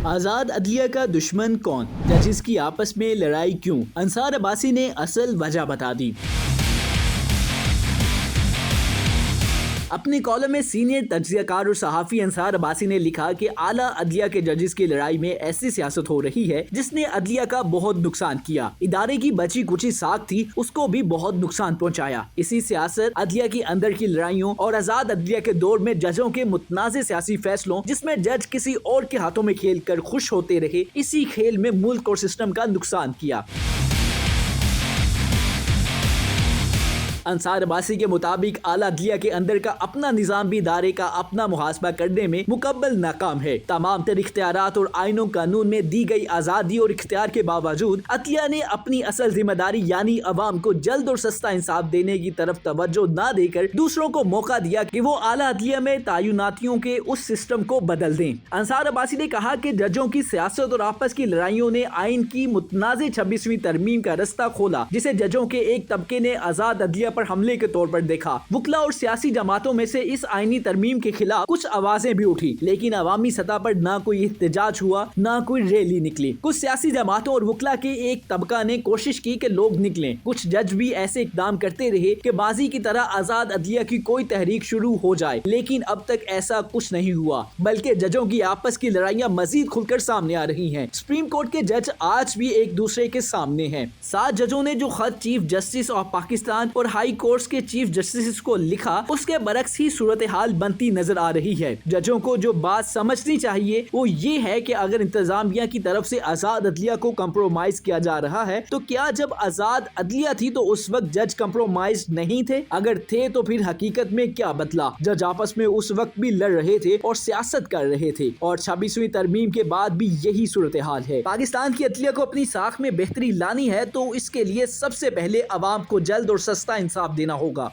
आजाद अदलिया का दुश्मन कौन, जजेस की आपस में लड़ाई क्यों, अंसार अब्बासी ने असल वजह बता दी। अपने कॉलम में सीनियर तज्जियाकार और सहाफी अंसार अब्बासी ने लिखा कि आला अदलिया के जजेस की लड़ाई में ऐसी सियासत हो रही है जिसने अदलिया का बहुत नुकसान किया। इदारे की बची कुची साख थी, उसको भी बहुत नुकसान पहुंचाया। इसी सियासत अदलिया की अंदर की लड़ाइयों और आजाद अदलिया के दौर में जजों के मुतनाज़े सियासी फैसलों जिसमें जज किसी और के हाथों में खेल कर खुश होते रहे, इसी खेल में मुल्क और सिस्टम का नुकसान किया। अंसार अब्बासी के मुताबिक आला अदलिया के अंदर का अपना निजाम भी इदारे का अपना मुहासबा करने में मुकम्मल नाकाम है। तमाम तर इख्तियारात और आईनों कानून में दी गई आज़ादी और इख्तियार के बावजूद अदलिया ने अपनी असल जिम्मेदारी यानी अवाम को जल्द और सस्ता इंसाफ देने की तरफ तवज्जो न देकर दूसरों को मौका दिया कि वो आला अदलिया में तयनातियों के उस सिस्टम को बदल दें। अंसार अब्बासी ने कहा कि जजों की सियासत और आपस की लड़ाइयों ने आइन की मुतनाज़े 26वीं तरमीम का रास्ता खोला, जिसे जजों के एक तबके ने आजाद अदलिया पर हमले के तौर पर देखा। वुकला और सियासी जमातों में से इस आईनी तरमीम के खिलाफ कुछ आवाजें भी उठी, लेकिन अवामी सतह पर ना कोई एहतजाज हुआ, ना कोई रैली निकली। कुछ सियासी जमातों और वुकला के एक तबका ने कोशिश की कि लोग निकलें। कुछ जज भी ऐसे इकदाम करते रहे कि बाजी की तरह आजाद अदलिया की कोई तहरीक शुरू हो जाए, लेकिन अब तक ऐसा कुछ नहीं हुआ, बल्कि जजों की आपस की लड़ाइयां मजीद खुलकर सामने आ रही हैं। सुप्रीम कोर्ट के जज आज भी एक दूसरे के सामने हैं। 7 जजों ने जो खत चीफ जस्टिस ऑफ पाकिस्तान और हाई कोर्ट्स के चीफ जस्टिस को लिखा, उसके बरक्स ही सूरत हाल बनती नजर आ रही है। जजों को जो बात समझनी चाहिए वो ये है कि अगर इंतजामिया की तरफ से आजाद अदलिया को कंप्रोमाइज किया जा रहा है, तो क्या जब आजाद अदलिया थी तो उस वक्त जज कंप्रोमाइज नहीं थे? अगर थे तो फिर हकीकत में क्या बदला? जज आपस में उस वक्त भी लड़ रहे थे और सियासत कर रहे थे, और 26वीं तरमीम के बाद भी यही सूरत हाल है। पाकिस्तान की अदलिया को अपनी साख में बेहतरी लानी है तो इसके लिए सबसे पहले अवाम को जल्द और सस्ता इंसाफ देना होगा।